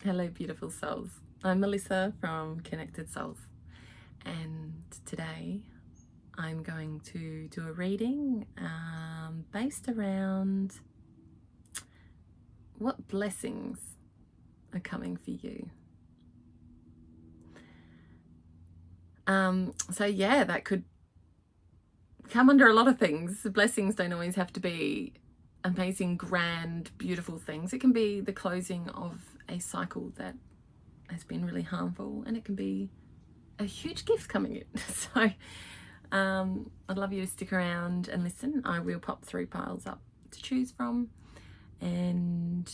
Hello, beautiful souls. I'm Melissa from Connected Souls, and today I'm going to do a reading based around what blessings are coming for you. Yeah, that could come under a lot of things. The blessings don't always have to be amazing, grand, beautiful things. It can be the closing of a cycle that has been really harmful, and it can be a huge gift coming in. So I'd love you to stick around and listen. I will pop 3 piles up to choose from, and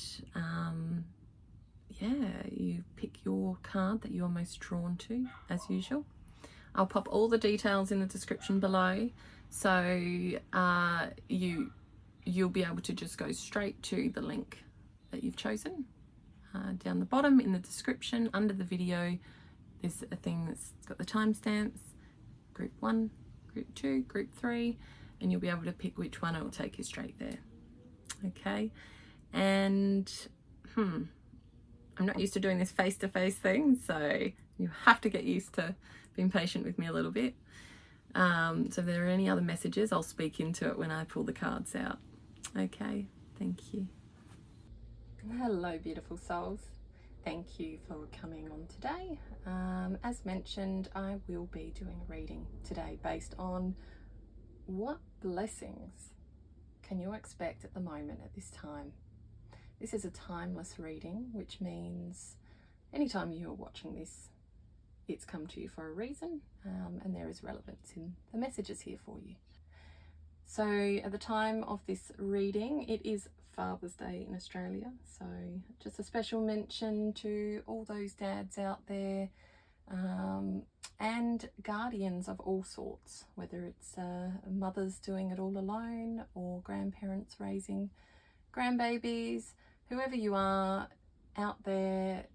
yeah, you pick your card that you're most drawn to, as usual. I'll pop all the details in the description below, so you'll be able to just go straight to the link that you've chosen. Down the bottom in the description under the video, there's a thing that's got the timestamps, group 1, group 2, group 3, and you'll be able to pick which one. It will take you straight there. Okay, and I'm not used to doing this face-to-face thing, so you have to get used to being patient with me a little bit. So if there are any other messages, I'll speak into it when I pull the cards out. Okay, thank you. Hello, beautiful souls. Thank you for coming on today. As mentioned, I will be doing a reading today based on what blessings can you expect at the moment at this time. This is a timeless reading, which means anytime you're watching this, it's come to you for a reason, and there is relevance in the messages here for you. So at the time of this reading, it is Father's Day in Australia, so just a special mention to all those dads out there, and guardians of all sorts, whether it's mothers doing it all alone or grandparents raising grandbabies, whoever you are out there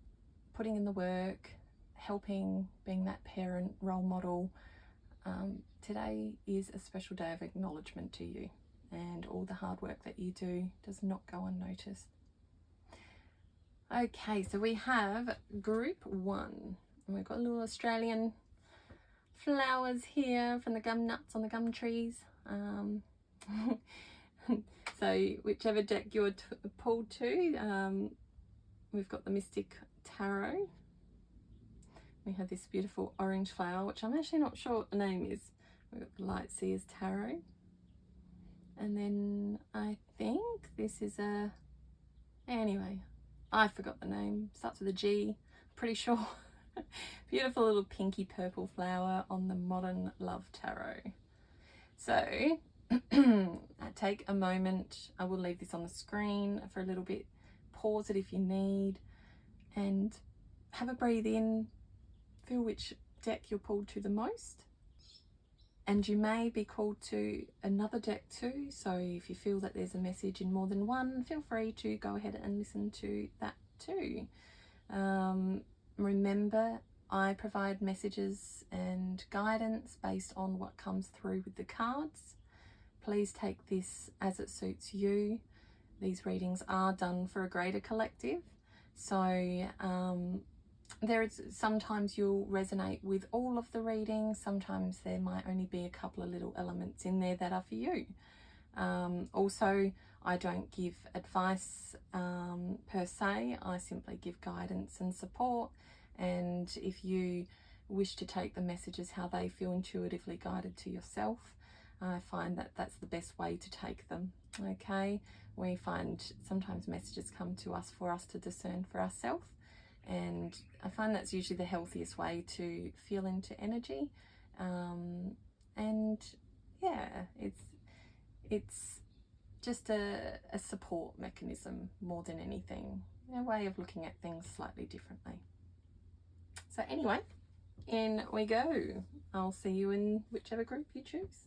putting in the work, helping, being that parent role model. Today is a special day of acknowledgement to you, and all the hard work that you do does not go unnoticed. Okay, so we have group 1, and we've got little Australian flowers here from the gum nuts on the gum trees. So whichever deck you're pulled to, we've got the Mystic Tarot. We have this beautiful orange flower, which I'm actually not sure what the name is. We've got the Light Seer's Tarot. And then I think this is anyway, I forgot the name. Starts with a G, pretty sure. Beautiful little pinky purple flower on the Modern Love Tarot. So take a moment. I will leave this on the screen for a little bit. Pause it if you need, and have a breathe in. Feel which deck you're pulled to the most, and you may be called to another deck too, so if you feel that there's a message in more than one, feel free to go ahead and listen to that too. Remember, I provide messages and guidance based on what comes through with the cards. Please take this as it suits you. These readings are done for a greater collective, so sometimes you'll resonate with all of the readings. Sometimes there might only be a couple of little elements in there that are for you. Also, I don't give advice per se. I simply give guidance and support, and if you wish to take the messages how they feel intuitively guided to yourself, I find that that's the best way to take them. Okay, we find sometimes messages come to us for us to discern for ourselves, and I find that's usually the healthiest way to feel into energy. And yeah, it's just a support mechanism more than anything, a way of looking at things slightly differently. So anyway, in we go. I'll see you in whichever group you choose.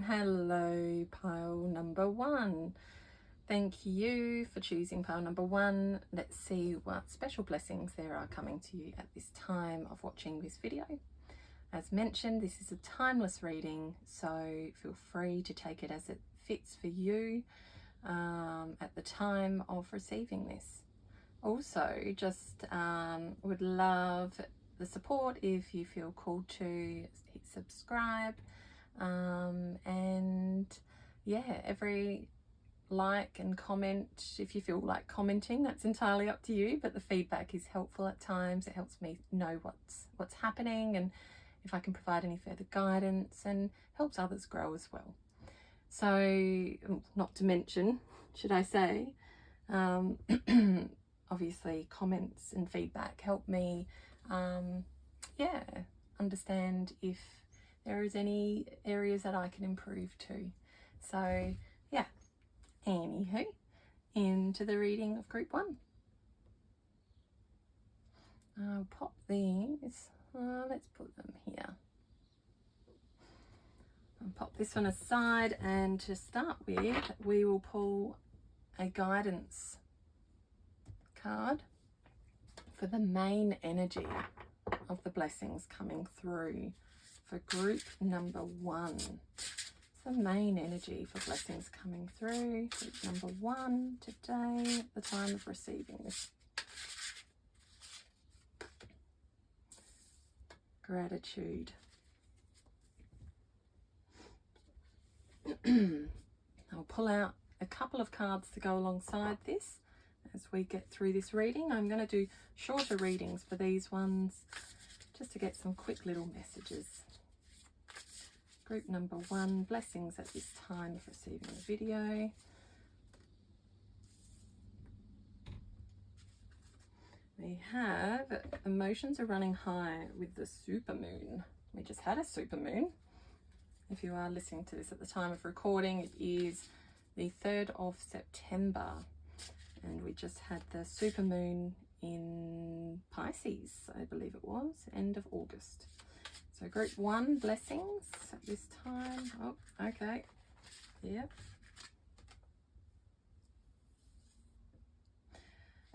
Hello, pile number 1. Thank you for choosing pile number 1. Let's see what special blessings there are coming to you at this time of watching this video. As mentioned, this is a timeless reading, so feel free to take it as it fits for you at the time of receiving this. Also, just would love the support if you feel called to hit subscribe, and yeah, every like and comment, if you feel like commenting, that's entirely up to you, but the feedback is helpful at times. It helps me know what's happening and if I can provide any further guidance, and helps others grow as well. So not to mention, should I say, obviously comments and feedback help me understand if there is any areas that I can improve too. So yeah, anywho, into the reading of group 1. I'll pop these, let's put them here. I'll pop this one aside, and to start with, we will pull a guidance card for the main energy of the blessings coming through for group number 1. The main energy for blessings coming through group number 1 today at the time of receiving this. Gratitude. I'll pull out a couple of cards to go alongside this as we get through this reading. I'm going to do shorter readings for these ones just to get some quick little messages. Group number 1, blessings at this time of receiving the video. We have emotions are running high with the supermoon. We just had a supermoon. If you are listening to this at the time of recording, it is the 3rd of September. And we just had the supermoon in Pisces, I believe it was, end of August. So group 1, blessings at this time. Oh, okay. Yep.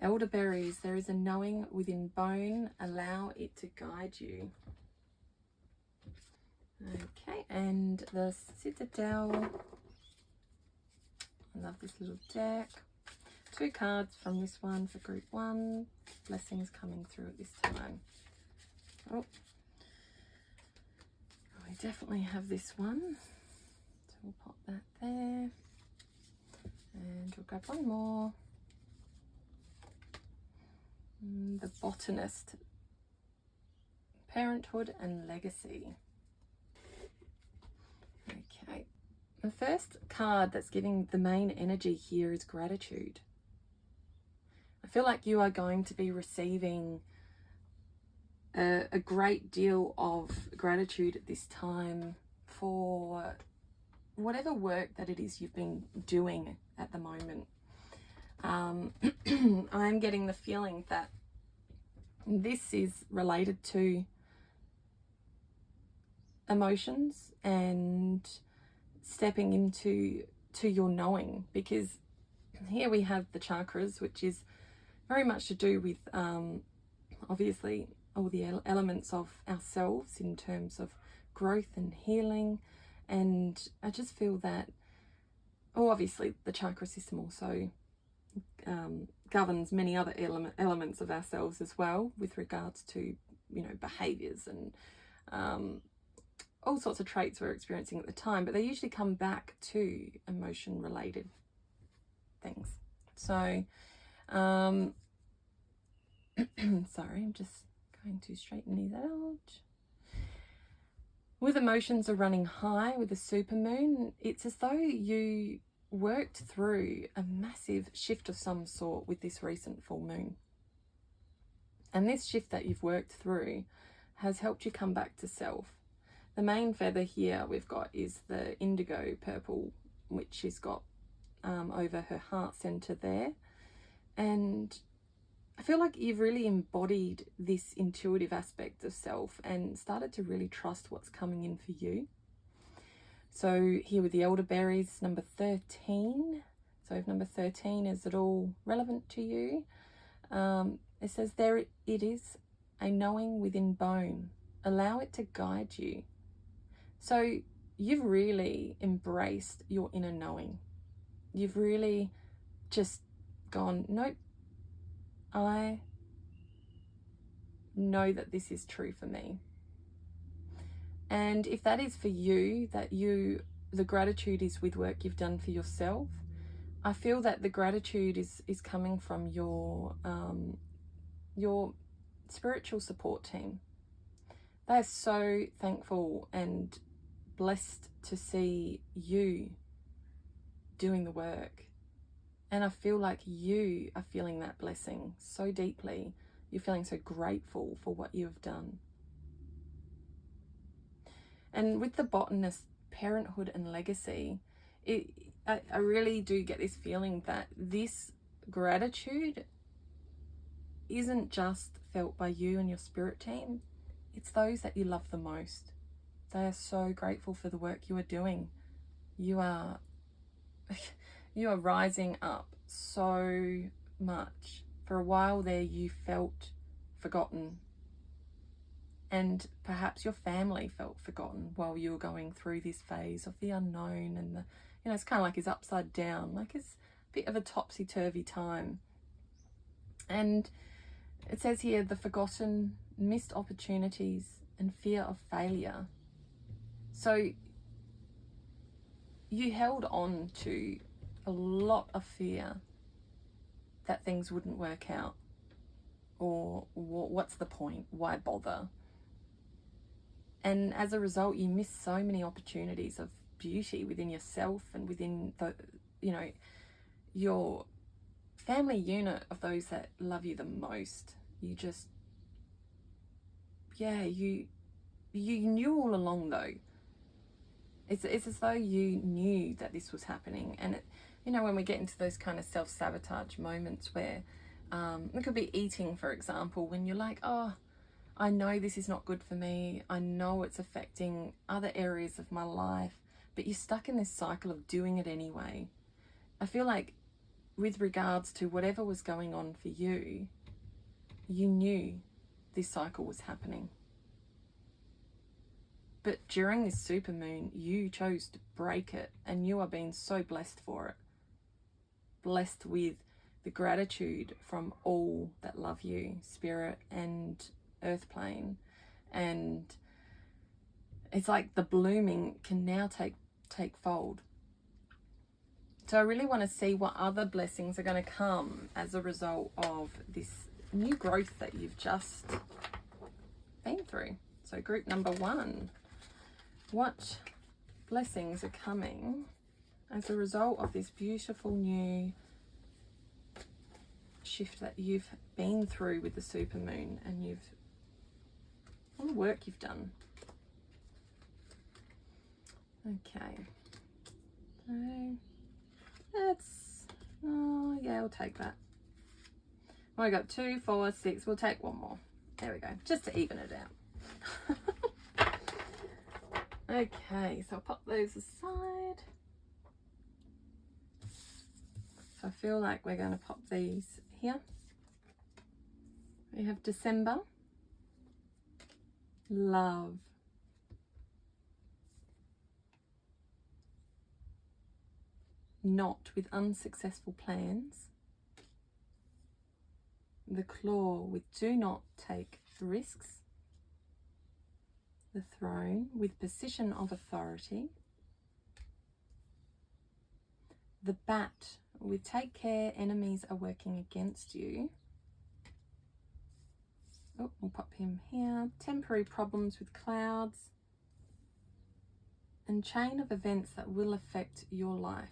Elderberries, there is a knowing within bone. Allow it to guide you. Okay, and the Citadel. I love this little deck. 2 cards from this one for group 1. Blessings coming through at this time. Oh. We definitely have this one, so we'll pop that there, and we'll grab one more. The Botanist, parenthood and legacy. Okay, the first card that's giving the main energy here is gratitude. I feel like you are going to be receiving a great deal of gratitude at this time for whatever work that it is you've been doing at the moment. I'm getting the feeling that this is related to emotions and stepping into your knowing, because here we have the chakras, which is very much to do with obviously all the elements of ourselves in terms of growth and healing. And I just feel that, obviously the chakra system also governs many other elements of ourselves as well, with regards to, behaviors and all sorts of traits we're experiencing at the time, but they usually come back to emotion related things. So sorry, I'm just going to straighten these out. With emotions are running high with the supermoon, it's as though you worked through a massive shift of some sort with this recent full moon. And this shift that you've worked through has helped you come back to self. The main feather here we've got is the indigo purple, which she's got over her heart center there. And I feel like you've really embodied this intuitive aspect of self and started to really trust what's coming in for you. So here with the elderberries, number 13, So if number 13 is at all relevant to you, it says, there it is, a knowing within bone. Allow it to guide you. So you've really embraced your inner knowing. You've really just gone, nope, I know that this is true for me. And if that is for you, that the gratitude is with work you've done for yourself, I feel that the gratitude is coming from your spiritual support team. They're so thankful and blessed to see you doing the work. And I feel like you are feeling that blessing so deeply. You're feeling so grateful for what you have done. And with the botanist, parenthood and legacy, I really do get this feeling that this gratitude isn't just felt by you and your spirit team. It's those that you love the most. They are so grateful for the work you are doing. You are rising up so much. For a while there, you felt forgotten. And perhaps your family felt forgotten while you were going through this phase of the unknown, and it's kind of like it's upside down, like it's a bit of a topsy-turvy time. And it says here, the forgotten, missed opportunities and fear of failure. So you held on to a lot of fear that things wouldn't work out, or what's the point? Why bother? And as a result, you miss so many opportunities of beauty within yourself and within your family unit of those that love you the most. You just, you knew all along though. It's as though you knew that this was happening. And when we get into those kind of self-sabotage moments where it could be eating, for example, when you're like, oh, I know this is not good for me. I know it's affecting other areas of my life, but you're stuck in this cycle of doing it anyway. I feel like with regards to whatever was going on for you, you knew this cycle was happening. But during this supermoon, you chose to break it, and you are being so blessed for it. Blessed with the gratitude from all that love you, spirit and earth plane. And it's like the blooming can now take fold. So I really want to see what other blessings are going to come as a result of this new growth that you've just been through. So group number 1, what blessings are coming as a result of this beautiful new shift that you've been through with the supermoon, and all the work you've done. Okay, so we'll take that. Well, I got 2, 4, 6. We'll take one more. There we go, just to even it out. Okay, so I'll pop those aside. So I feel like we're going to pop these here. We have December, love, not with unsuccessful plans, the claw with do not take risks, the throne with position of authority, the bat with take care, enemies are working against you. Oh, we'll pop him here. Temporary problems with clouds, and chain of events that will affect your life.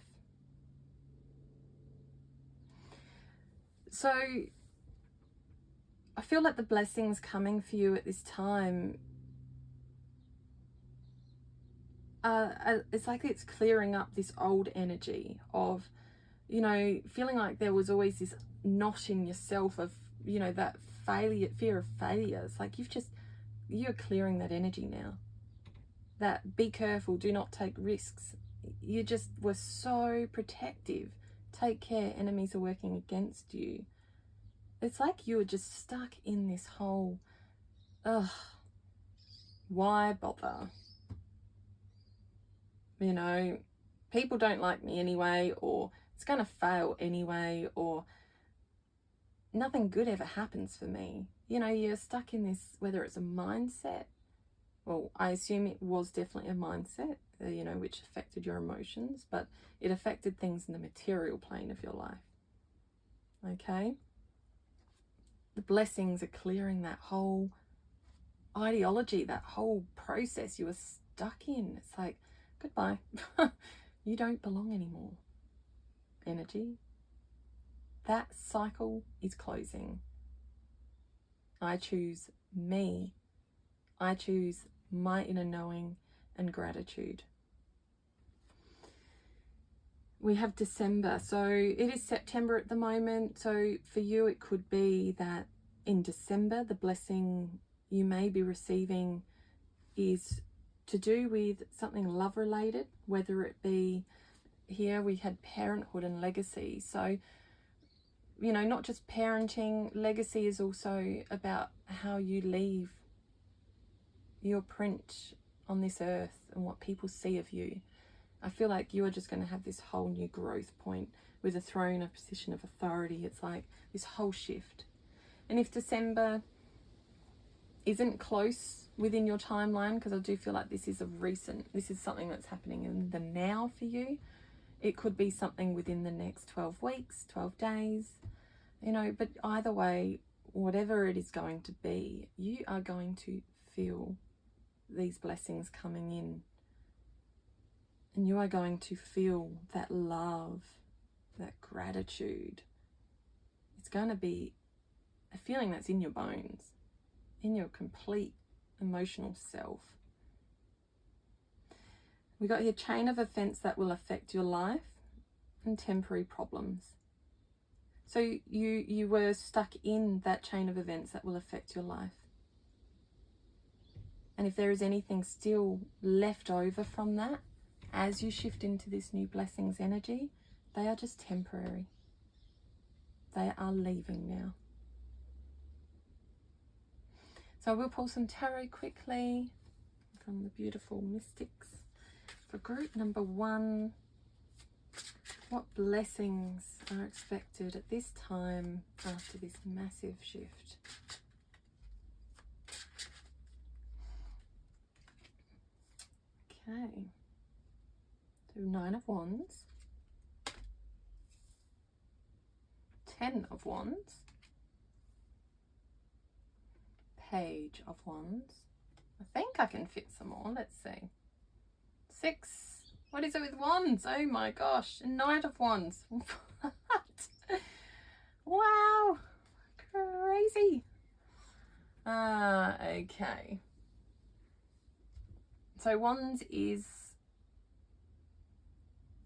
So I feel like the blessings coming for you at this time, it's like it's clearing up this old energy of, feeling like there was always this knot in yourself of, that fear of failure. It's like you're clearing that energy now. That be careful, do not take risks. You just were so protective, take care, enemies are working against you. It's like you are just stuck in this whole, ugh, why bother? You know, people don't like me anyway, or it's going to fail anyway, or nothing good ever happens for me. You know, you're stuck in this, whether it's a mindset, well, I assume it was definitely a mindset, you know, which affected your emotions, but it affected things in the material plane of your life. Okay? The blessings are clearing that whole ideology, that whole process you were stuck in. It's like, goodbye. You don't belong anymore. Energy. That cycle is closing. I choose me. I choose my inner knowing and gratitude. We have December, so it is September at the moment. So for you, it could be that in December, the blessing you may be receiving is to do with something love related, whether it be, here we had parenthood and legacy. So, you know, not just parenting, legacy is also about how you leave your print on this earth and what people see of you. I feel like you are just going to have this whole new growth point with a throne, a position of authority. It's like this whole shift. And if December isn't close within your timeline, because I do feel like this is something that's happening in the now for you. It could be something within the next 12 weeks, 12 days, you know, but either way, whatever it is going to be, you are going to feel these blessings coming in. And you are going to feel that love, that gratitude. It's going to be a feeling that's in your bones, in your complete emotional self. We got here chain of events that will affect your life and temporary problems. So you were stuck in that chain of events that will affect your life. And if there is anything still left over from that, as you shift into this new blessings energy, they are just temporary. They are leaving now. So I will pull some tarot quickly from the beautiful mystics. For group number 1, what blessings are expected at this time after this massive shift? Okay. So 9 of Wands, 10 of Wands, Page of Wands. I think I can fit some more. Let's see. 6. What is it with Wands? Oh my gosh. Knight of Wands. What? Wow. Crazy. Okay. So Wands is,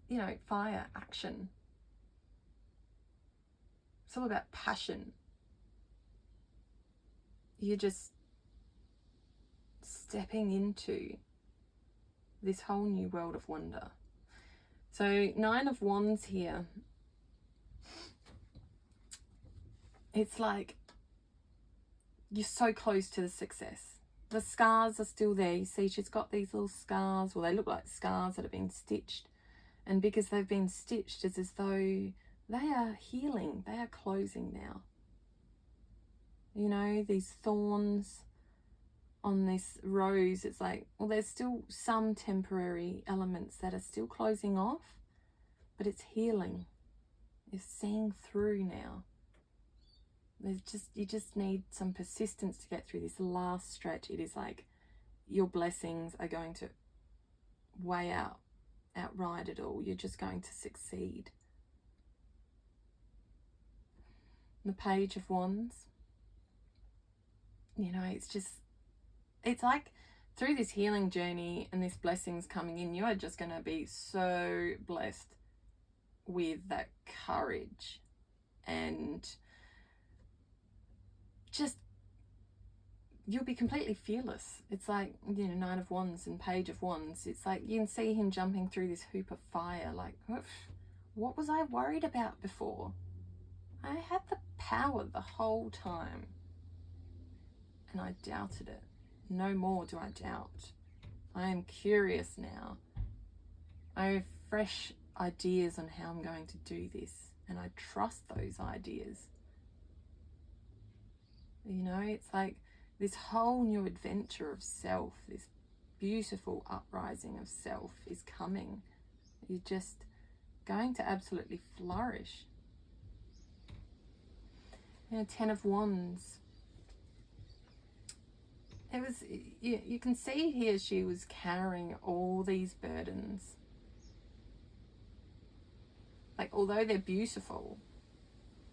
you know, fire, action. It's all about passion. You're just stepping into this whole new world of wonder. So 9 of Wands here. It's like you're so close to the success. The scars are still there. You see she's got these little scars. Well, they look like scars that have been stitched. And because they've been stitched, it's as though they are healing. They are closing now. You know, these thorns on this rose, it's like, well, there's still some temporary elements that are still closing off, but it's healing. You're seeing through now. You just need some persistence to get through this last stretch. It is like your blessings are going to outride it all. You're just going to succeed. The Page of Wands. You know, it's like through this healing journey and this blessings coming in, you are just going to be so blessed with that courage and just, you'll be completely fearless. It's like, you know, 9 of Wands and Page of Wands. It's like you can see him jumping through this hoop of fire, like, oof, What was I worried about before? I had the power the whole time, and I doubted it. No more do I doubt. I am curious now. I have fresh ideas on how I'm going to do this, and I trust those ideas. You know, it's like this whole new adventure of self, this beautiful uprising of self is coming. You're just going to absolutely flourish. You know, 10 of Wands. It was, you can see here she was carrying all these burdens. Like, although they're beautiful,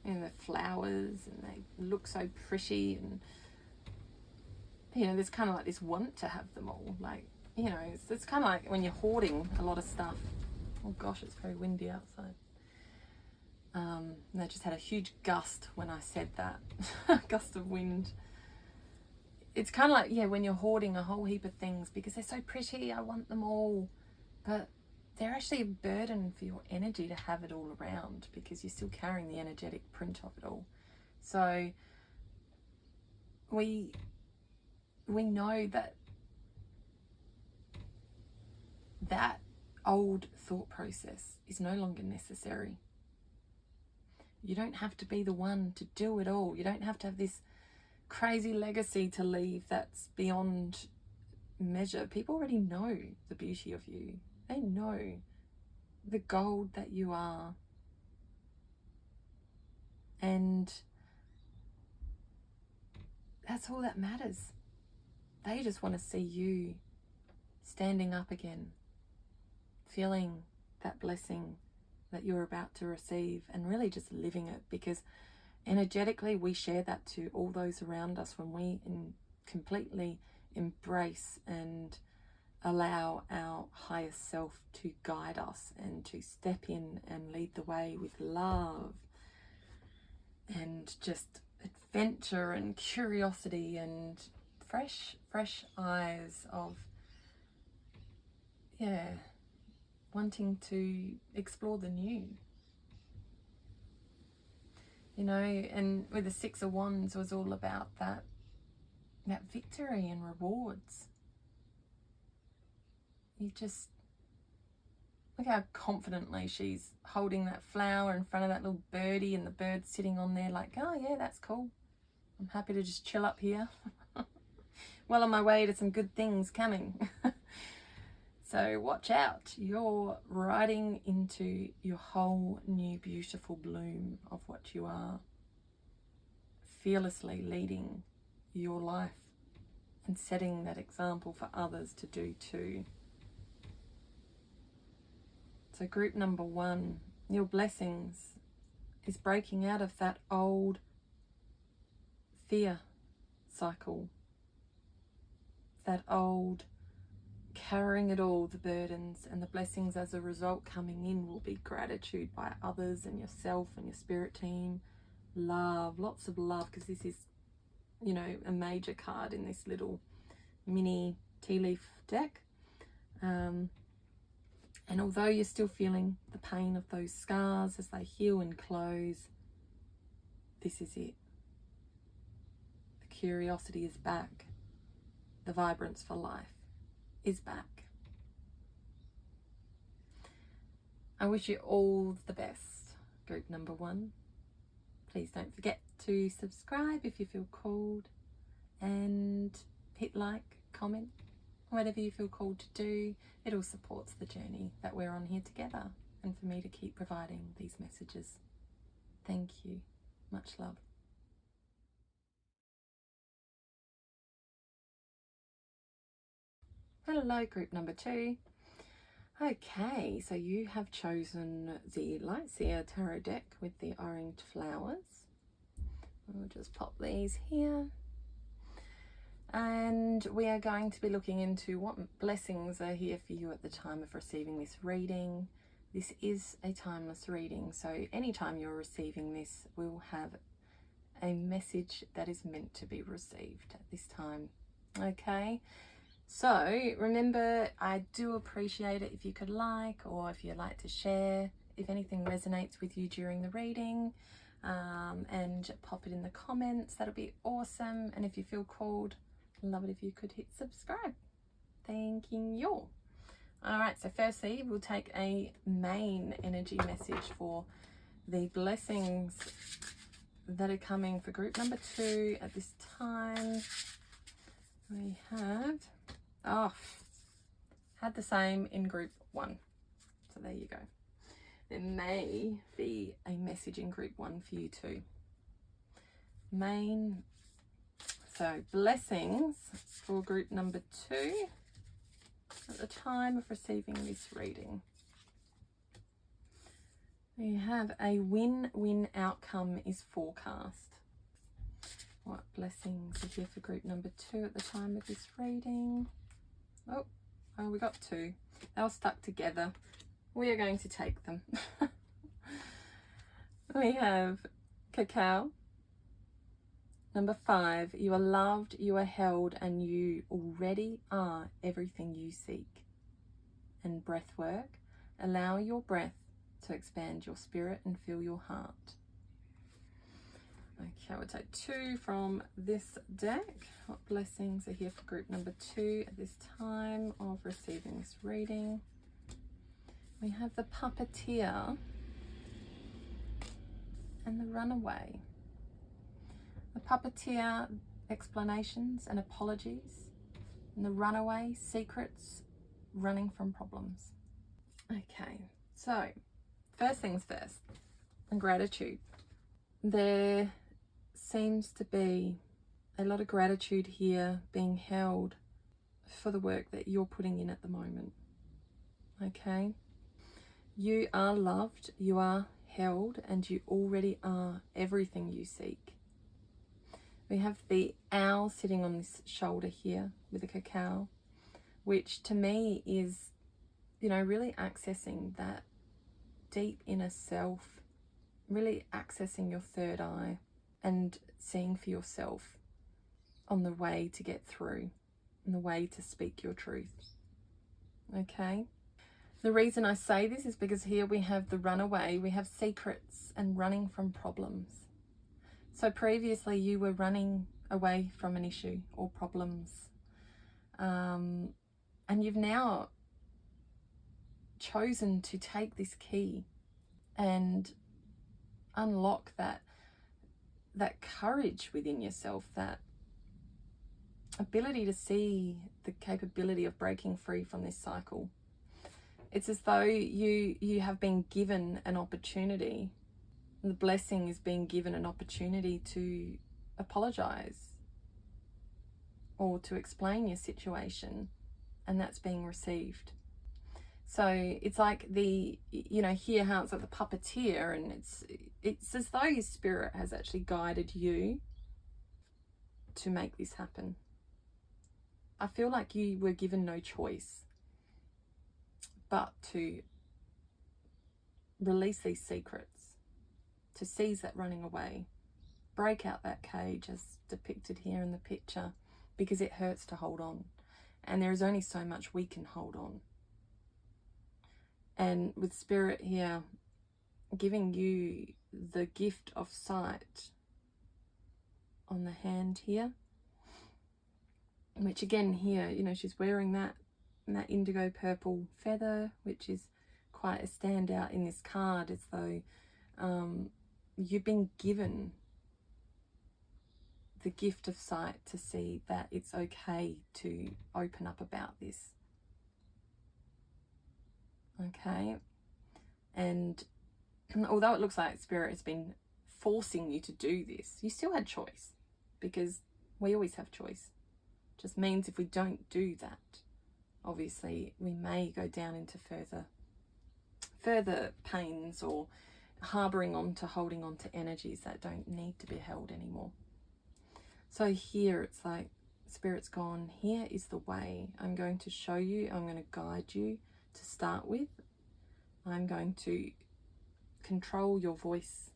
and the flowers, and they look so pretty, and, you know, there's kind of like this want to have them all. Like, you know, it's kind of like when you're hoarding a lot of stuff. Oh gosh, it's very windy outside. And I just had a huge gust when I said that. Gust of wind. It's kind of like, yeah, when you're hoarding a whole heap of things because they're so pretty, I want them all. But they're actually a burden for your energy to have it all around because you're still carrying the energetic print of it all. So we know that old thought process is no longer necessary. You don't have to be the one to do it all. You don't have to have this crazy legacy to leave that's beyond measure. People already know the beauty of you. They know the gold that you are. And that's all that matters. They just want to see you standing up again, feeling that blessing that you're about to receive, and really just living it, because energetically we share that to all those around us when we completely embrace and allow our highest self to guide us and to step in and lead the way with love and just adventure and curiosity and fresh eyes of, yeah, wanting to explore the new. You know, and with the 6 of Wands was all about that victory and rewards. You just look how confidently she's holding that flower in front of that little birdie, and the bird's sitting on there like, oh yeah, that's cool. I'm happy to just chill up here. Well on my way to some good things coming. So watch out. You're riding into your whole new beautiful bloom of what you are. Fearlessly leading your life and setting that example for others to do too. So group number 1, your blessings is breaking out of that old fear cycle, that old carrying it all, the burdens, and the blessings as a result coming in will be gratitude by others and yourself and your spirit team. Love, lots of love, because this is, you know, a major card in this little mini tea leaf deck. And although you're still feeling the pain of those scars as they heal and close, this is it. The curiosity is back. The vibrance for life is back. I wish you all the best, group number 1. Please don't forget to subscribe if you feel called, and hit like, comment, whatever you feel called to do. It all supports the journey that we're on here together, and for me to keep providing these messages. Thank you. Much love. Hello, group number 2. Okay, so you have chosen the Light Seer Tarot deck with the orange flowers. We'll just pop these here. And we are going to be looking into what blessings are here for you at the time of receiving this reading. This is a timeless reading, so anytime you're receiving this, we'll have a message that is meant to be received at this time. Okay, so remember, I do appreciate it if you could like, or if you'd like to share. if anything resonates with you during the reading, and pop it in the comments. That'll be awesome. And if you feel called, love it if you could hit subscribe. Thanking you. All right, so firstly, we'll take a main energy message for the blessings that are coming for group number 2 at this time. We have, had the same in group 1. So there you go. There may be a message in group 1 for you too. Main, so blessings for group number 2 at the time of receiving this reading. We have a win-win outcome is forecast. What blessings are here for group number 2 at the time of this reading? Oh, we got 2. They were stuck together. We are going to take them. We have cacao. Number 5, you are loved, you are held, and you already are everything you seek. And breath work, allow your breath to expand your spirit and fill your heart. Okay, we'll take 2 from this deck. What blessings are here for group number 2 at this time of receiving this reading? We have the puppeteer and the runaway. The puppeteer, explanations and apologies. And the runaway, secrets, running from problems. Okay, so first things first, gratitude. There seems to be a lot of gratitude here being held for the work that you're putting in at the moment. Okay, you are loved, you are held, and you already are everything you seek. We have the owl sitting on this shoulder here with a cacao, which to me is, you know, really accessing that deep inner self, really accessing your third eye and seeing for yourself on the way to get through and the way to speak your truth. Okay? The reason I say this is because here we have the runaway, we have secrets and running from problems. So previously you were running away from an issue or problems, and you've now chosen to take this key and unlock that courage within yourself, that ability to see the capability of breaking free from this cycle. It's as though you have been given an opportunity. The blessing is being given an opportunity to apologize or to explain your situation, and that's being received. So it's like here how it's like the puppeteer, and it's as though your spirit has actually guided you to make this happen. I feel like you were given no choice but to release these secrets, to seize that running away, break out that cage as depicted here in the picture, because it hurts to hold on, and there is only so much we can hold on. And with spirit here giving you the gift of sight on the hand here, which again here, she's wearing that indigo purple feather, which is quite a standout in this card, as though you've been given the gift of sight to see that it's okay to open up about this. Okay, and although it looks like Spirit has been forcing you to do this, you still had choice, because we always have choice. Just means if we don't do that, obviously we may go down into further pains or harboring on to holding on to energies that don't need to be held anymore. So here it's like Spirit's gone, here is the way. I'm going to show you, I'm going to guide you to start with. I'm going to control your voice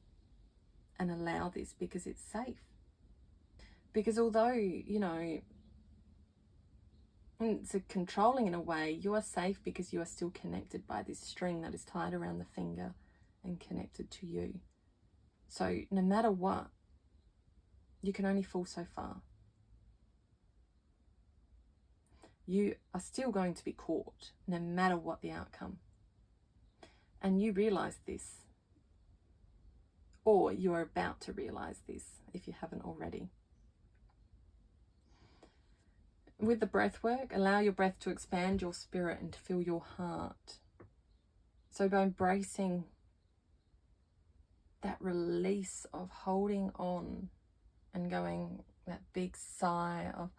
and allow this because it's safe. Because although, it's a controlling in a way, you are safe because you are still connected by this string that is tied around the finger and connected to you. So no matter what, you can only fall so far. You are still going to be caught no matter what the outcome. And you realize this, or you are about to realize this if you haven't already. With the breath work, allow your breath to expand your spirit and to fill your heart. So by embracing that release of holding on and going that big sigh of,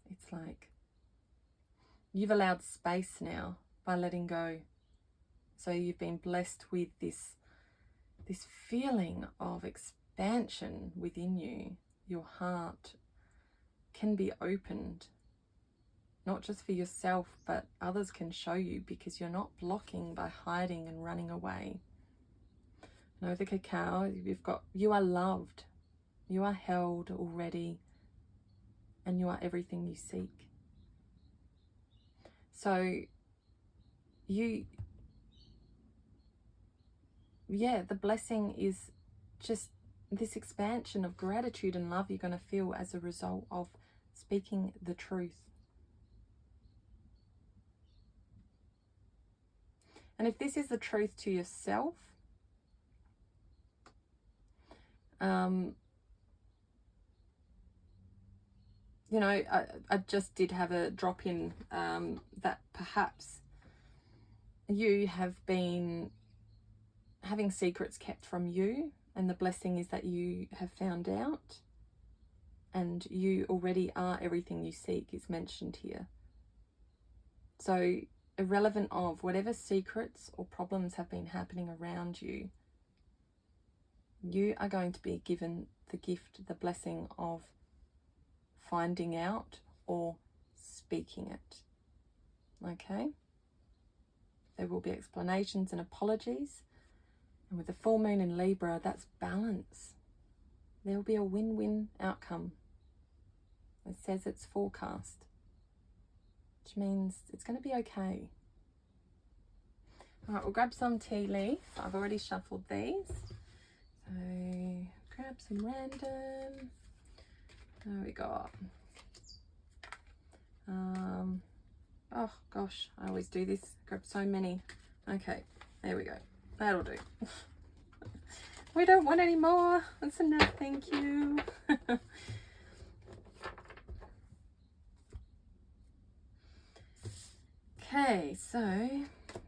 it's like you've allowed space now by letting go. So you've been blessed with this feeling of expansion within you. Your heart can be opened, not just for yourself, but others can show you, because you're not blocking by hiding and running away. Know the cacao, you are loved, you are held already, and you are everything you seek. So the blessing is just this expansion of gratitude and love you're going to feel as a result of speaking the truth. And if this is the truth to yourself, I just did have a drop in that perhaps you have been having secrets kept from you, and the blessing is that you have found out, and you already are everything you seek is mentioned here. So irrelevant of whatever secrets or problems have been happening around you, you are going to be given the gift, the blessing of finding out or speaking it. Okay? There will be explanations and apologies. And with the full moon in Libra, that's balance. There will be a win-win outcome. It says it's forecast, which means it's going to be okay. All right, we'll grab some tea leaf. I've already shuffled these. So grab some random. There we go. Oh gosh, I always do this. Grab so many. Okay, there we go. That'll do. We don't want any more. That's enough, thank you. Okay, so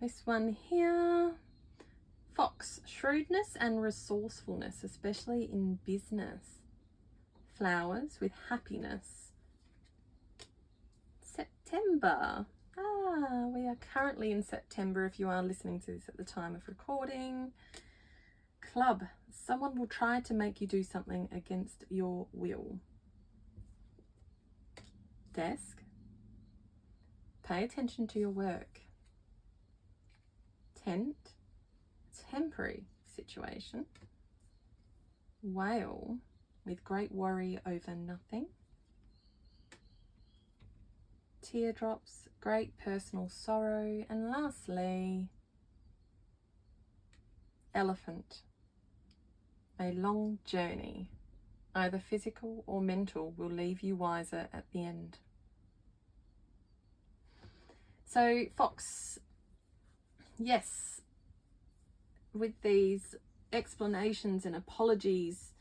this one here. Fox, shrewdness and resourcefulness, especially in business. Flowers with happiness. September. We are currently in September if you are listening to this at the time of recording. Club, someone will try to make you do something against your will. Desk, pay attention to your work. Tent, temporary situation. Whale, with great worry over nothing. Teardrops, great personal sorrow. And lastly, elephant, a long journey, either physical or mental, will leave you wiser at the end. So Fox, yes, with these explanations and apologies,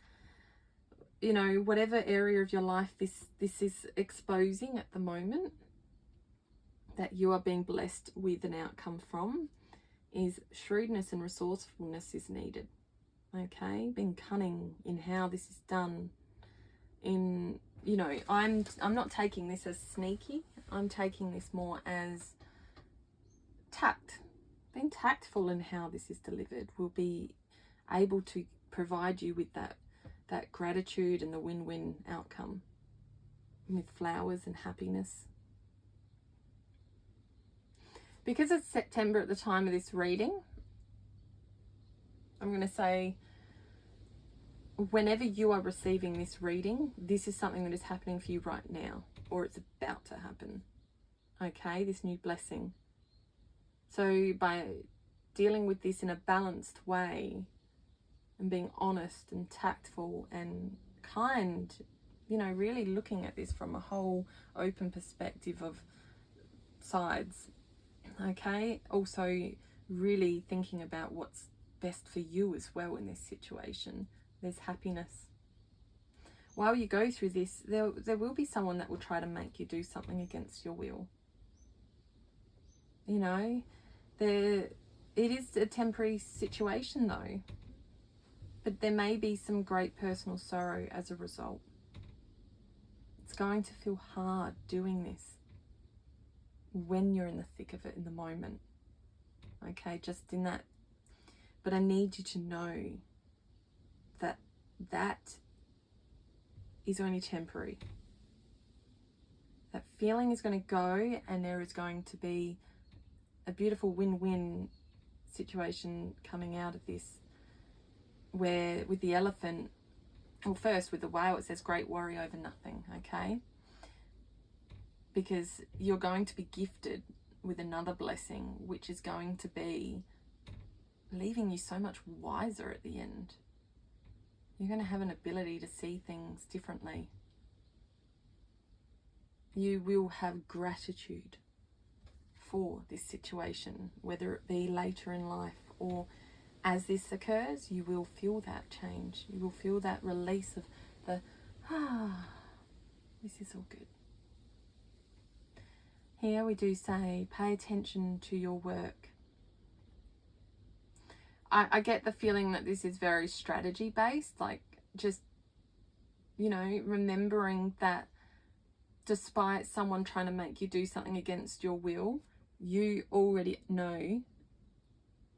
you know, whatever area of your life this is exposing at the moment, that you are being blessed with an outcome from, is shrewdness and resourcefulness is needed. Okay, being cunning in how this is done. In, you know, I'm not taking this as sneaky. I'm taking this more as tact. Being tactful in how this is delivered will be able to provide you with that gratitude and the win-win outcome with flowers and happiness. Because it's September at the time of this reading, I'm going to say, whenever you are receiving this reading, this is something that is happening for you right now, or it's about to happen. Okay, this new blessing. So by dealing with this in a balanced way and being honest and tactful and kind, you know, really looking at this from a whole open perspective of sides, okay? Also really thinking about what's best for you as well in this situation. There's happiness. While you go through this, there will be someone that will try to make you do something against your will. You know, it is a temporary situation though, but there may be some great personal sorrow as a result. It's going to feel hard doing this when you're in the thick of it in the moment. Okay, just in that. But I need you to know that that is only temporary. That feeling is going to go, and there is going to be a beautiful win-win situation coming out of this, where with the elephant, well, first with the whale, it says great worry over nothing, okay? Because you're going to be gifted with another blessing, which is going to be leaving you so much wiser at the end. You're going to have an ability to see things differently. You will have gratitude for this situation, whether it be later in life or as this occurs. You will feel that change. You will feel that release of the, this is all good. Here we do say, pay attention to your work. I get the feeling that this is very strategy based, like just, you know, remembering that despite someone trying to make you do something against your will, you already know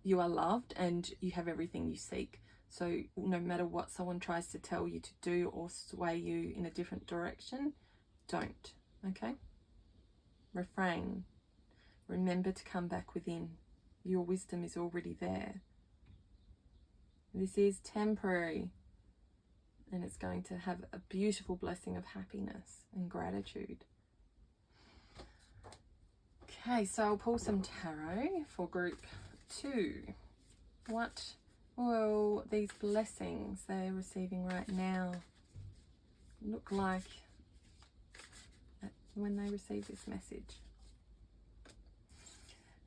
you are loved and you have everything you seek. So no matter what someone tries to tell you to do or sway you in a different direction, don't, okay? Refrain. Remember to come back within. Your wisdom is already there. This is temporary, and it's going to have a beautiful blessing of happiness and gratitude. Okay, so I'll pull some tarot for group 2. What will these blessings they're receiving right now look like when they receive this message?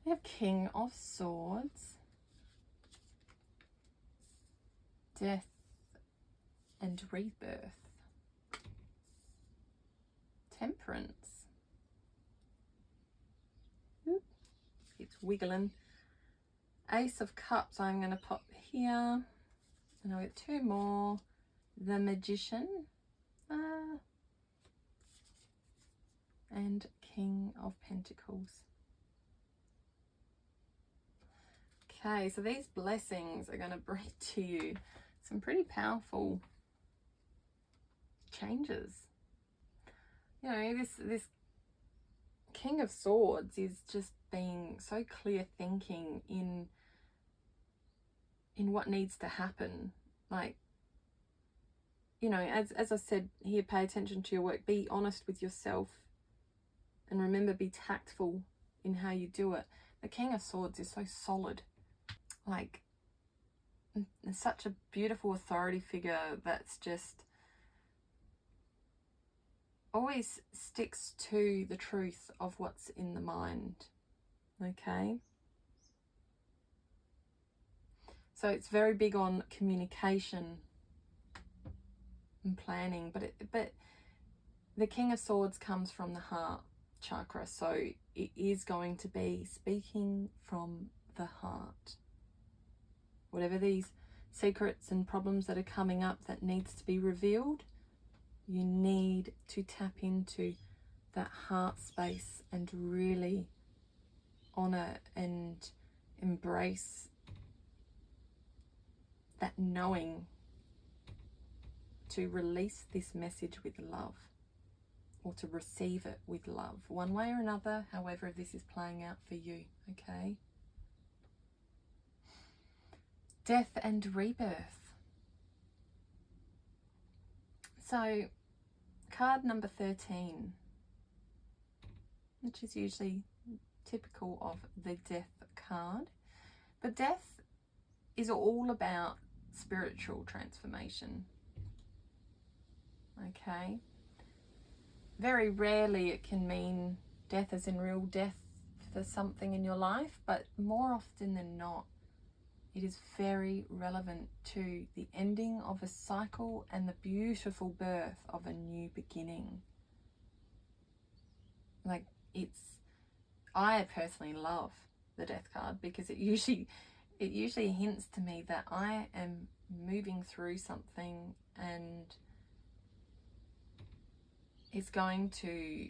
We have King of Swords, Death and Rebirth, Temperance, it's wiggling, Ace of Cups. I'm going to pop here, and I'll get 2 more, the Magician, and King of Pentacles. Okay, so these blessings are going to bring to you some pretty powerful changes. You know, this King of Swords is just being so clear thinking in what needs to happen. Like, you know, as I said here, pay attention to your work, be honest with yourself, and remember, be tactful in how you do it. The King of Swords is so solid, like such a beautiful authority figure that's just always sticks to the truth of what's in the mind, okay? So it's very big on communication and planning, but the King of Swords comes from the heart chakra, so it is going to be speaking from the heart. Whatever these secrets and problems that are coming up that needs to be revealed, you need to tap into that heart space and really honor and embrace that knowing to release this message with love, or to receive it with love, one way or another, however this is playing out for you, okay? Death and Rebirth. So card number 13, which is usually typical of the Death card. But Death is all about spiritual transformation. Okay? Very rarely it can mean death as in real death for something in your life, but more often than not, it is very relevant to the ending of a cycle and the beautiful birth of a new beginning. Like, I personally love the Death card because it usually hints to me that I am moving through something and it's going to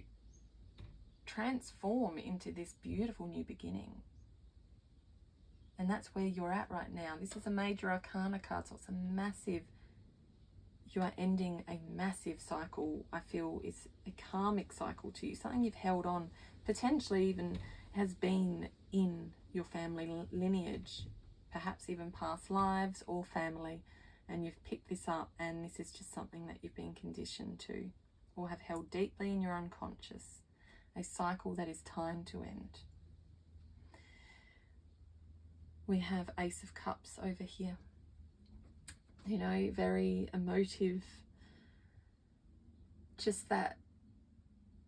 transform into this beautiful new beginning. And that's where you're at right now. This is a major arcana card, so it's a massive, you are ending a massive cycle. I feel it's a karmic cycle to you, something you've held on, potentially even has been in your family lineage, perhaps even past lives or family, and you've picked this up, and this is just something that you've been conditioned to or have held deeply in your unconscious, a cycle that is time to end. We have Ace of Cups over here. You know, very emotive, just that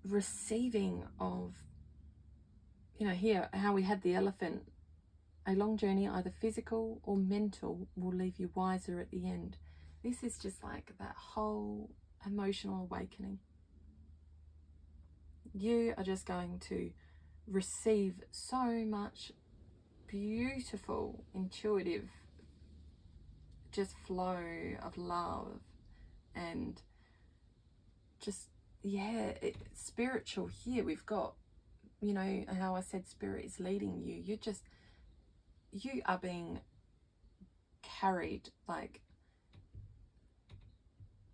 receiving of, you know, here, how we had the elephant, a long journey, either physical or mental, will leave you wiser at the end. This is just like that whole emotional awakening. You are just going to receive so much beautiful, intuitive, just flow of love and just, yeah, spiritual here. We've got, you know, how I said spirit is leading you. You are being carried, like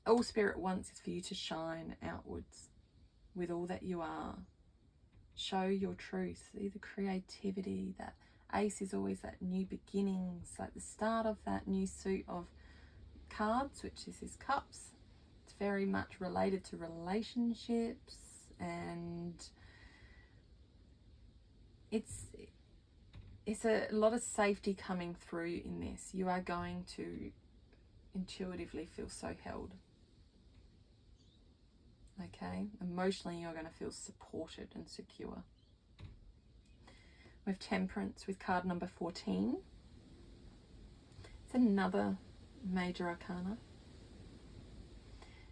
all spirit wants is for you to shine outwards with all that you are. Show your truth, see the creativity. That Ace is always that new beginnings, like the start of that new suit of cards, which is his cups. It's very much related to relationships, and it's a lot of safety coming through in this. You are going to intuitively feel so held. Okay, emotionally you're going to feel supported and secure. We have Temperance with card number 14. It's another major arcana.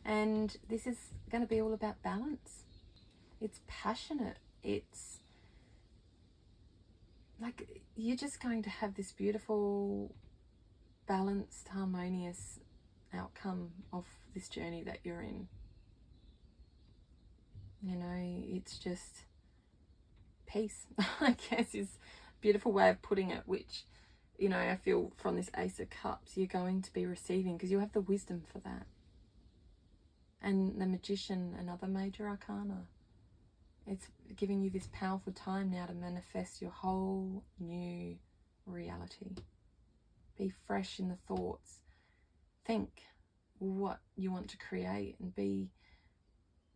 And this is going to be all about balance. It's passionate. It's like you're just going to have this beautiful, balanced, harmonious outcome of this journey that you're in. You know, it's just peace, I guess, is a beautiful way of putting it, which, you know, I feel from this Ace of Cups you're going to be receiving because you have the wisdom for that. And the Magician, another major arcana. It's giving you this powerful time now to manifest your whole new reality. Be fresh in the thoughts. Think what you want to create and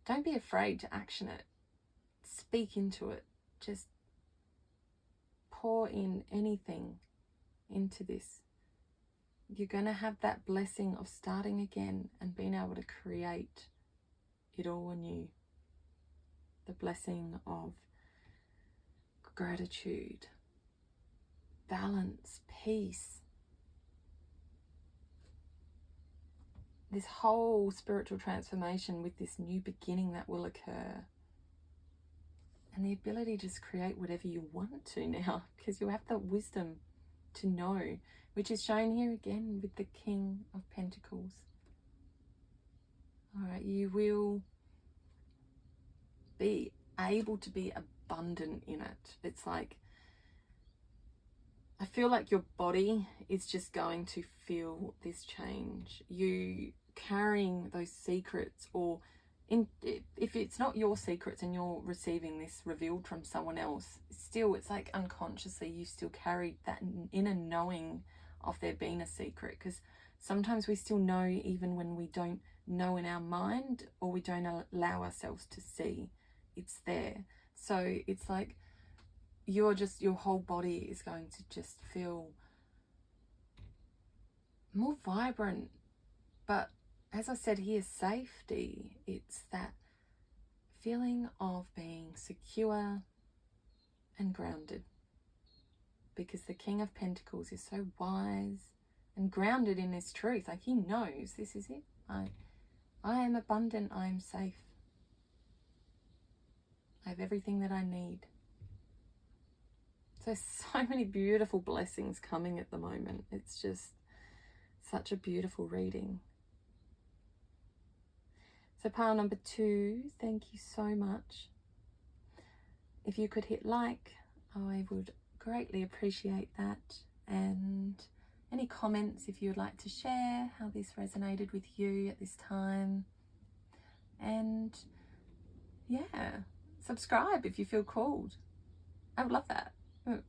don't be afraid to action it. Speak into it. Just pour in anything into this. You're going to have that blessing of starting again and being able to create it all anew. The blessing of gratitude, balance, peace. This whole spiritual transformation with this new beginning that will occur. And the ability to just create whatever you want to now, because you have the wisdom to know, which is shown here again with the King of Pentacles. All right, you will be able to be abundant in it. It's like, I feel like your body is just going to feel this change. You carrying those secrets, or if it's not your secrets and you're receiving this revealed from someone else, still it's like unconsciously you still carried that inner knowing of there being a secret, because sometimes we still know even when we don't know in our mind, or we don't allow ourselves to see it's there. So it's like your whole body is going to just feel more vibrant. But as I said here, safety, it's that feeling of being secure and grounded, because the King of Pentacles is so wise and grounded in this truth. Like, he knows this is it. I am abundant. I am safe. I have everything that I need. So many beautiful blessings coming at the moment. It's just such a beautiful reading. So pile number 2, thank you so much. If you could hit like, I would greatly appreciate that. And any comments if you would like to share how this resonated with you at this time. And yeah, subscribe if you feel called. I would love that. It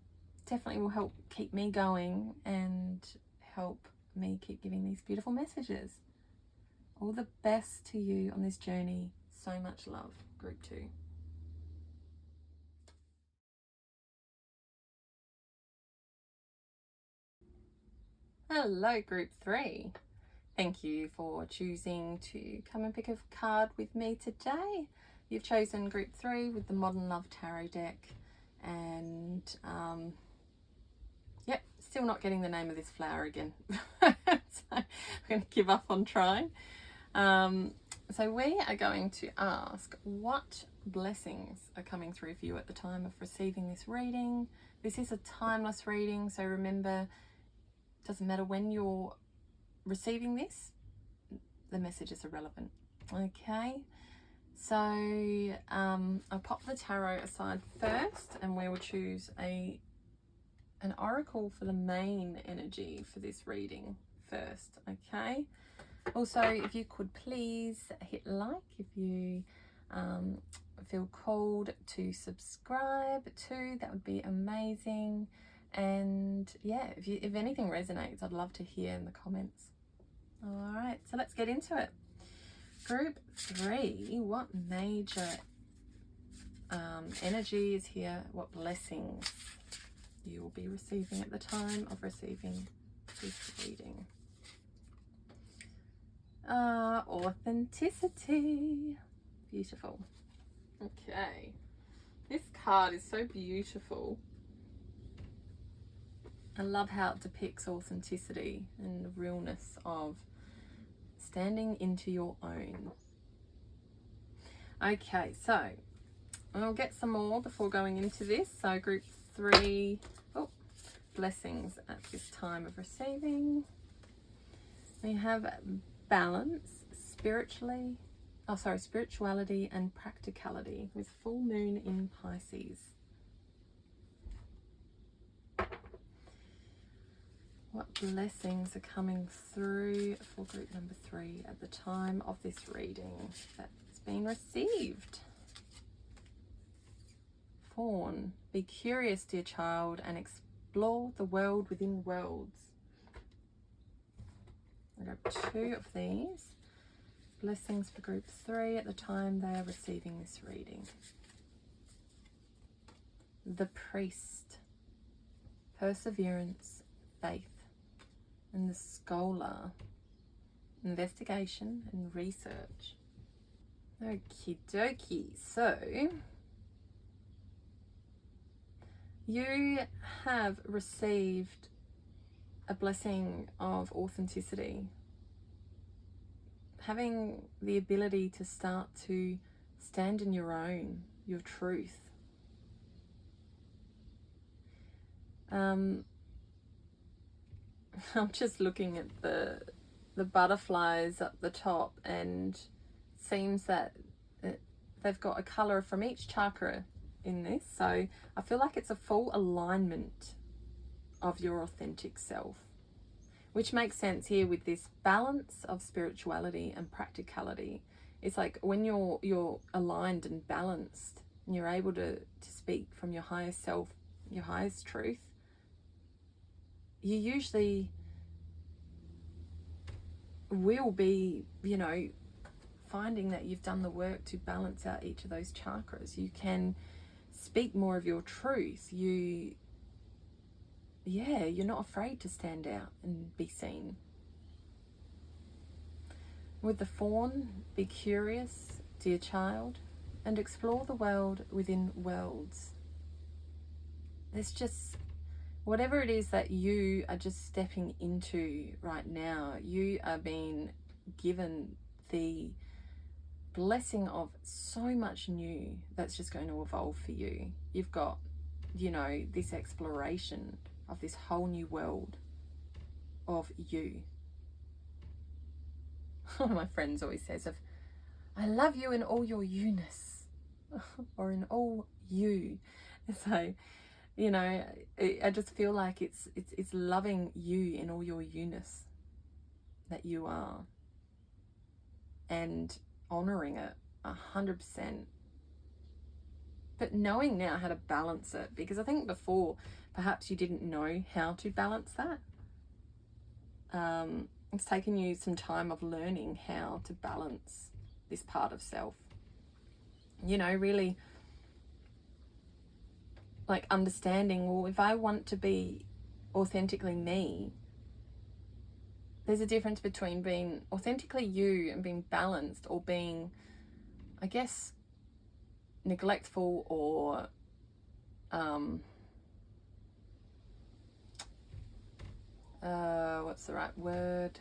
definitely will help keep me going and help me keep giving these beautiful messages. All the best to you on this journey. So much love, Group 2. Hello, Group 3. Thank you for choosing to come and pick a card with me today. You've chosen Group 3 with the Modern Love Tarot deck. And, yep, still not getting the name of this flower again. So I'm going to give up on trying. So we are going to ask what blessings are coming through for you at the time of receiving this reading. This is a timeless reading, so remember, it doesn't matter when you're receiving this, the messages are relevant. Okay, so I'll pop the tarot aside first, and we will choose an oracle for the main energy for this reading first. Okay. Also, if you could please hit like if you feel called to subscribe too, that would be amazing. And yeah, if anything resonates, I'd love to hear in the comments. All right, so let's get into it. Group 3, what major energy is here? What blessings you will be receiving at the time of receiving this reading? Authenticity. Beautiful. Okay. This card is so beautiful. I love how it depicts authenticity and the realness of standing into your own. Okay, so I'll get some more before going into this. So Group 3, blessings at this time of receiving. We have balance, spirituality and practicality with full moon in Pisces. What blessings are coming through for group number 3 at the time of this reading that's been received? Fawn, be curious, dear child, and explore the world within worlds. I got 2 of these. Blessings for group 3 at the time they are receiving this reading. The priest, perseverance, faith, and the scholar, investigation and research. Okie dokie. So you have received a blessing of authenticity, having the ability to start to stand in your truth. I'm just looking at the butterflies up the top, and seems that they've got a color from each chakra in this, so I feel like it's a full alignment of your authentic self, which makes sense here with this balance of spirituality and practicality. It's like when you're aligned and balanced and you're able to speak from your highest self, your highest truth, you usually will be, finding that you've done the work to balance out each of those chakras. You can speak more of your truth. You're not afraid to stand out and be seen. With the fawn, be curious, dear child, and explore the world within worlds. There's just, whatever it is that you are just stepping into right now, you are being given the blessing of so much new that's just going to evolve for you. You've got, this exploration of this whole new world of you. One of my friends always says, I love you in all your you-ness, or in all you. So, I just feel like it's loving you in all your you-ness that you are, and honoring it 100%, but knowing now how to balance it, because I think before perhaps you didn't know how to balance that. It's taken you some time of learning how to balance this part of self, really like understanding, well, if I want to be authentically me, there's a difference between being authentically you and being balanced, or being, I guess, neglectful, or what's the right word?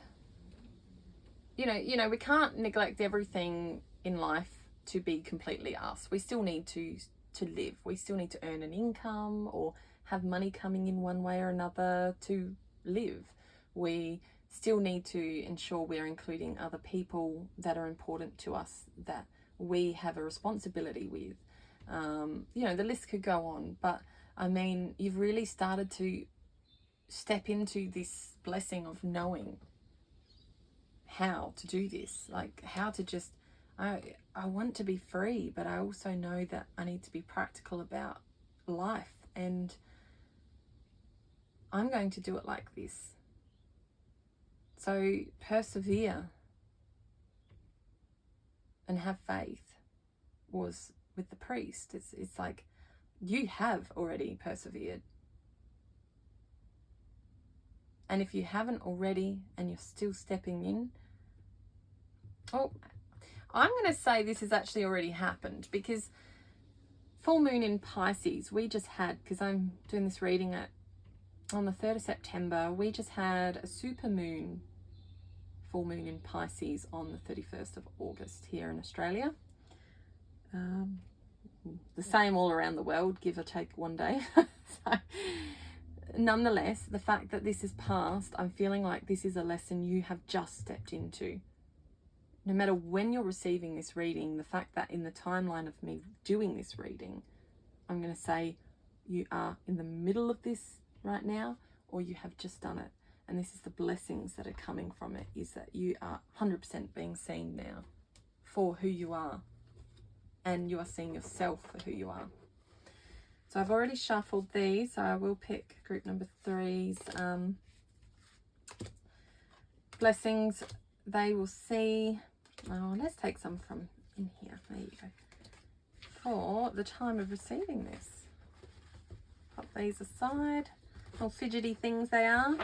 We can't neglect everything in life to be completely us. We still need to live. We still need to earn an income or have money coming in one way or another to live. We still need to ensure we're including other people that are important to us, that we have a responsibility with. The list could go on, but I mean, you've really started to step into this blessing of knowing how to do this, like how to just, I want to be free, but I also know that I need to be practical about life, and I'm going to do it like this. So persevere and have faith was with the priest. It's like you have already persevered. And if you haven't already and you're still stepping in, I'm going to say this has actually already happened, because full moon in Pisces, we just had, because I'm doing this reading on the 3rd of September, we just had a super moon, full moon in Pisces on the 31st of August here in Australia. The same all around the world, give or take one day. So, nonetheless, the fact that this is past, I'm feeling like this is a lesson you have just stepped into. No matter when you're receiving this reading, the fact that in the timeline of me doing this reading, I'm going to say you are in the middle of this right now, or you have just done it. And this is the blessings that are coming from it, is that you are 100% being seen now for who you are. And you are seeing yourself for who you are. So I've already shuffled these, so I will pick group number 3's blessings they will see. Oh, let's take some from in here. There you go. For the time of receiving this. Pop these aside. Little fidgety things they are.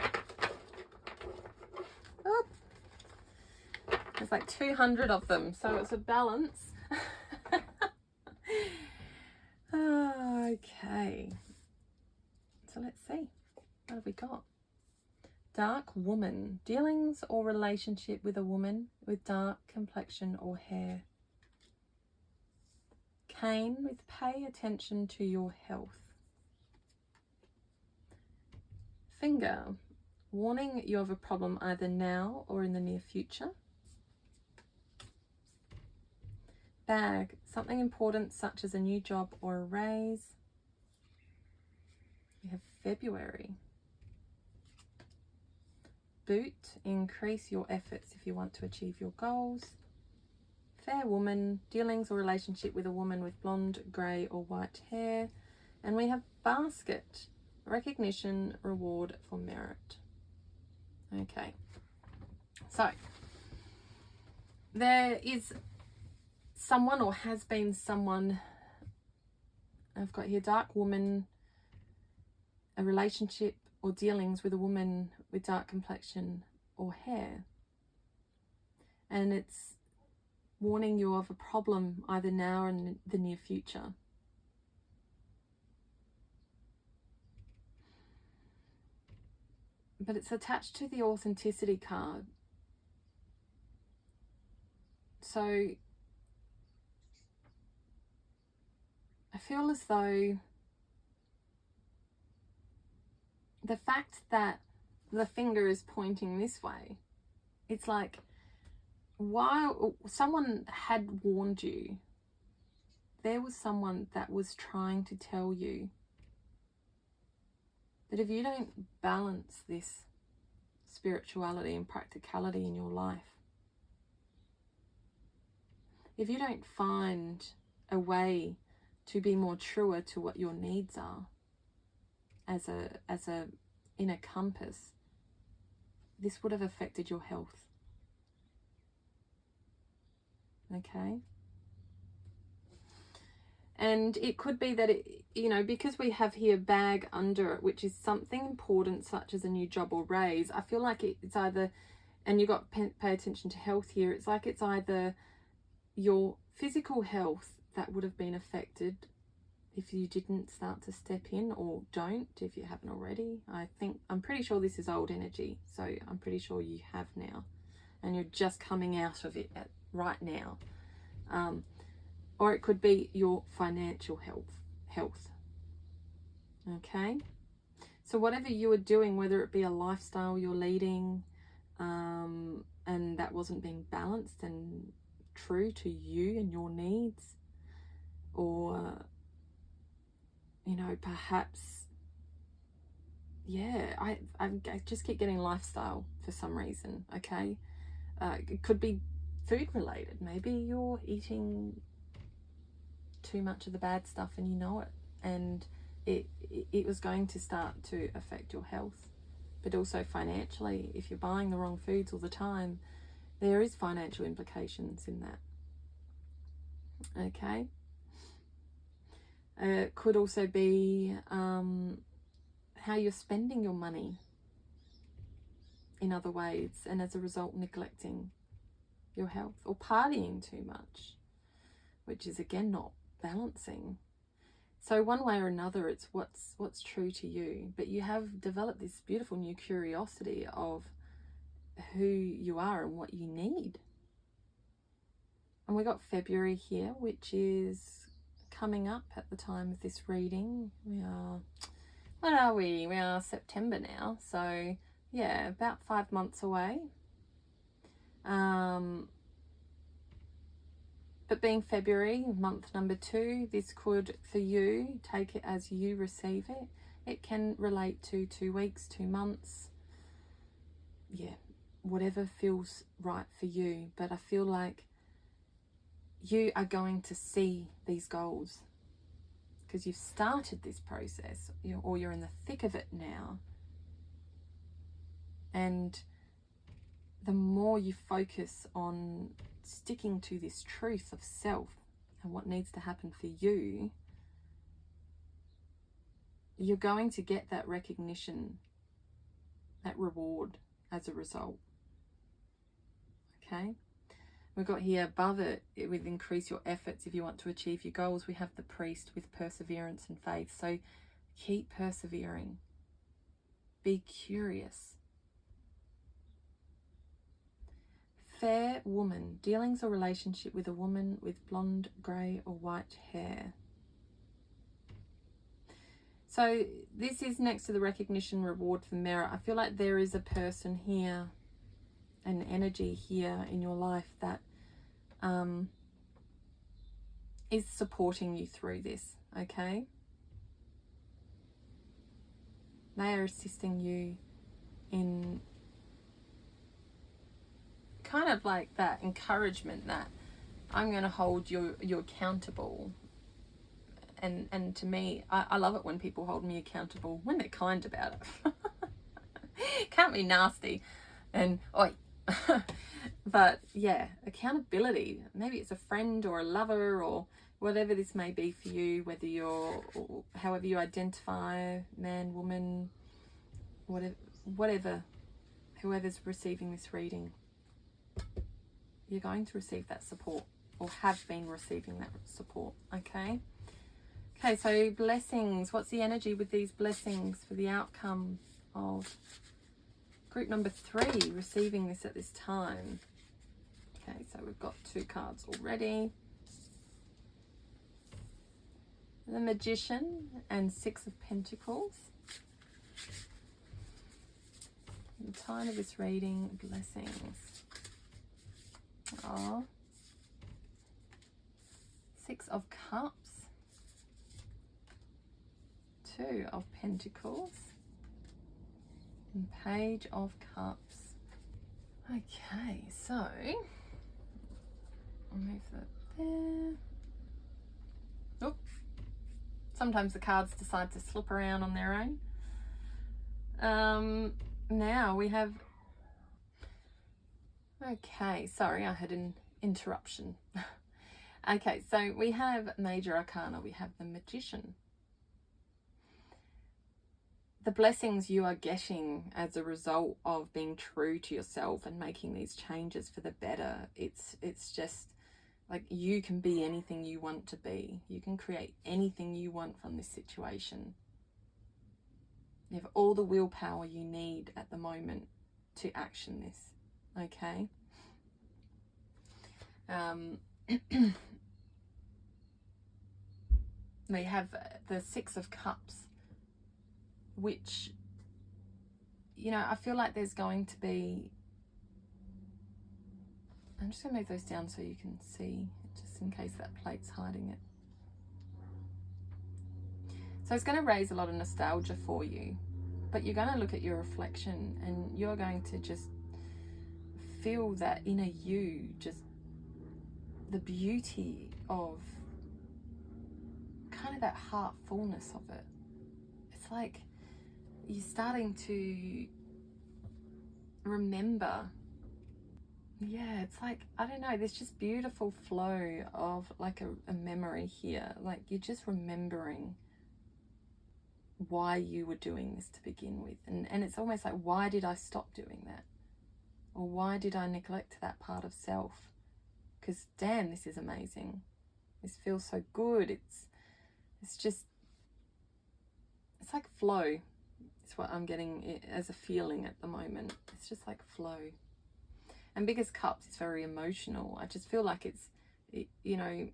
Oh, there's like 200 of them, so it's a balance. Okay, so let's see, what have we got? Dark woman, dealings or relationship with a woman with dark complexion or hair. Cane with pay attention to your health. Finger, warning you have a problem either now or in the near future. Bag, something important such as a new job or a raise. We have February. Boot, increase your efforts if you want to achieve your goals. Fair woman, dealings or relationship with a woman with blonde, grey or white hair. And we have basket, recognition, reward for merit. Okay, so there is someone, or has been someone, I've got here dark woman, a relationship or dealings with a woman with dark complexion or hair. And it's warning you of a problem either now or in the near future. But it's attached to the authenticity card. So I feel as though the fact that the finger is pointing this way, it's like, while someone had warned you, there was someone that was trying to tell you that if you don't balance this spirituality and practicality in your life, if you don't find a way to be more truer to what your needs are as a inner compass, this would have affected your health. Okay? And it could be that it, you know, because we have here bag under it, which is something important such as a new job or raise, I feel like it's either, and you got to pay attention to health here, it's like it's either your physical health that would have been affected if you didn't start to step in, or don't if you haven't already. I'm pretty sure this is old energy, so I'm pretty sure you have now and you're just coming out of it right now. Or it could be your financial health. Okay, so whatever you are doing, whether it be a lifestyle you're leading and that wasn't being balanced and true to you and your needs, or you know, perhaps, yeah, I just keep getting lifestyle for some reason. Okay, it could be food related. Maybe you're eating too much of the bad stuff and you know it, and it was going to start to affect your health. But also financially, if you're buying the wrong foods all the time, there is financial implications in that. Okay, could also be how you're spending your money in other ways, and as a result neglecting your health, or partying too much, which is again not balancing. So one way or another, it's what's true to you, but you have developed this beautiful new curiosity of who you are and what you need. And we got February here, which is coming up at the time of this reading. We are, what are we? We are September now, so yeah, about 5 months away. But being February, month number 2, this could, for you, take it as you receive it. It can relate to 2 weeks, 2 months. Yeah, whatever feels right for you. But I feel like you are going to see these goals because you've started this process, or you're in the thick of it now. And the more you focus on sticking to this truth of self and what needs to happen for you, you're going to get that recognition, that reward as a result. Okay, we've got here above it with increase your efforts if you want to achieve your goals. We have the priest with perseverance and faith. So keep persevering, be curious. Fair woman, dealings or relationship with a woman with blonde, grey or white hair. So this is next to the recognition, reward for merit. I feel like there is a person here, an energy here in your life that is supporting you through this, okay? They are assisting you in kind of like that encouragement that I'm going to hold you accountable. And to me, I love it when people hold me accountable, when they're kind about it. Can't be nasty and oi. But yeah, accountability. Maybe it's a friend or a lover or whatever this may be for you, whether you're, or however you identify, man, woman, whatever, whoever's receiving this reading, you're going to receive that support, or have been receiving that support. Okay. Okay, so blessings. What's the energy with these blessings for the outcome of group number 3 receiving this at this time? Okay, so we've got 2 cards already. The Magician and 6 of Pentacles. At the time of this reading, blessings. Oh, 6 of Cups. 2 of Pentacles and Page of Cups. Okay, so I'll move that there. Oh, sometimes the cards decide to slip around on their own. Now we have, okay, sorry, I had an interruption. Okay, so we have Major Arcana, we have the Magician. The blessings you are getting as a result of being true to yourself and making these changes for the better. It's just like you can be anything you want to be. You can create anything you want from this situation. You have all the willpower you need at the moment to action this. Okay? We have the 6 of Cups, which, you know, I feel like there's going to be, I'm just going to move those down so you can see, just in case that plate's hiding it. So it's going to raise a lot of nostalgia for you, but you're going to look at your reflection and you're going to just feel that inner you, just the beauty of kind of that heart fullness of it. It's like you're starting to remember. Yeah, it's like, I don't know, there's just beautiful flow of like a memory here. Like you're just remembering why you were doing this to begin with. And it's almost like, why did I stop doing that? Or why did I neglect that part of self? Because damn, this is amazing. This feels so good. It's just, it's like flow. It's what I'm getting as a feeling at the moment. It's just like flow. And Biggest Cups is very emotional. I just feel like it's, you know,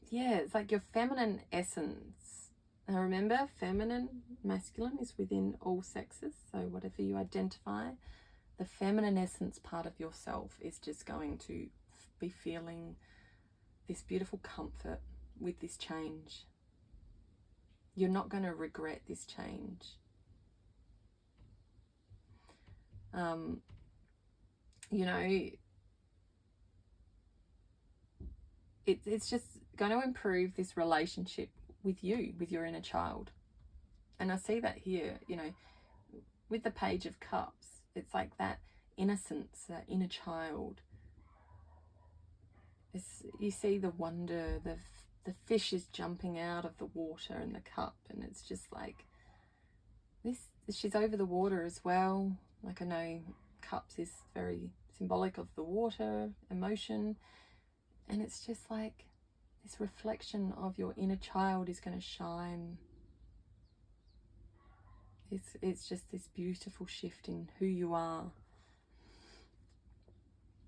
yeah, it's like your feminine essence. Now remember, feminine, masculine is within all sexes. So whatever you identify, the feminine essence part of yourself is just going to be feeling this beautiful comfort with this change. You're not going to regret this change. You know, it's just going to improve this relationship with you, with your inner child. And I see that here, you know, with the Page of Cups. It's like that innocence, that inner child. You see the wonder, the fish is jumping out of the water in the cup, and it's just like this. She's over the water as well. Like, I know cups is very symbolic of the water, emotion, and it's just like this reflection of your inner child is going to shine. It's just this beautiful shift in who you are.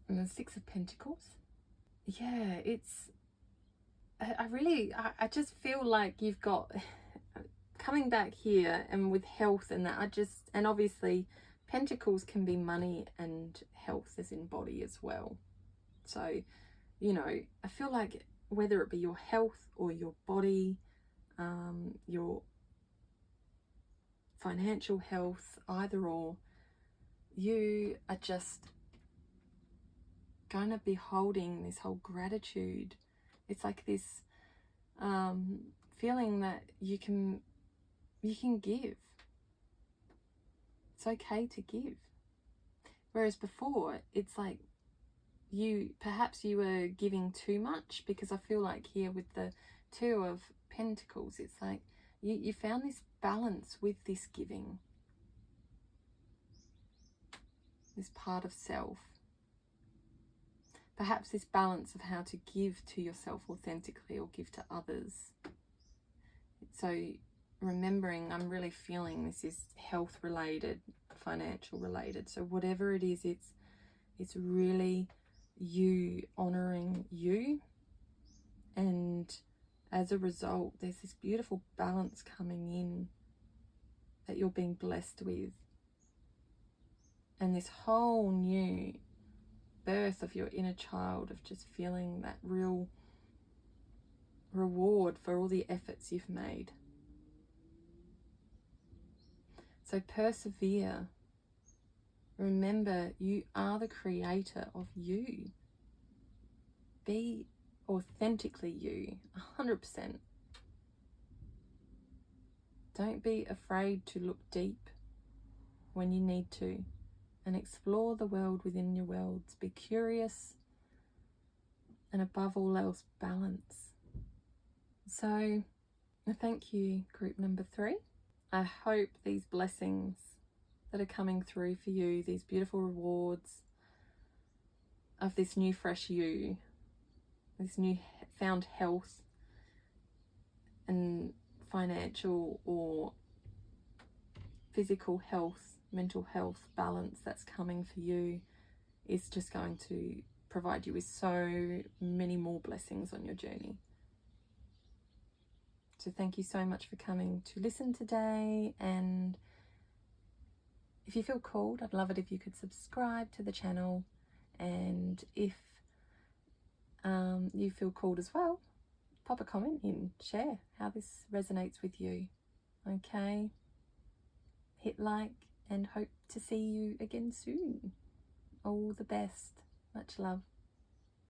And the 6 of Pentacles. Yeah, it's, I just feel like you've got, coming back here and with health and that, and obviously Pentacles can be money and health as in body as well. So, you know, I feel like whether it be your health or your body, your financial health, either or, you are just going to be holding this whole gratitude. It's like this feeling that you can give. It's okay to give. Whereas before, it's like perhaps you were giving too much, because I feel like here with the Two of Pentacles, it's like you found this balance with this giving, this part of self. Perhaps this balance of how to give to yourself authentically or give to others. So remembering, I'm really feeling this is health related, financial related. So whatever it is, it's really you honoring you, and as a result there's this beautiful balance coming in that you're being blessed with, and this whole new birth of your inner child, of just feeling that real reward for all the efforts you've made. So persevere. Remember, you are the creator of you. Be authentically you, 100%. Don't be afraid to look deep when you need to, and explore the world within your worlds. Be curious, and above all else, balance. So, thank you, group number 3. I hope these blessings that are coming through for you, these beautiful rewards of this new fresh you, this new found health and financial or physical health, mental health balance that's coming for you, is just going to provide you with so many more blessings on your journey. So thank you so much for coming to listen today, and if you feel called, I'd love it if you could subscribe to the channel, and if you feel called as well, pop a comment in, share how this resonates with you. Okay, hit like, and hope to see you again soon. All the best. Much love.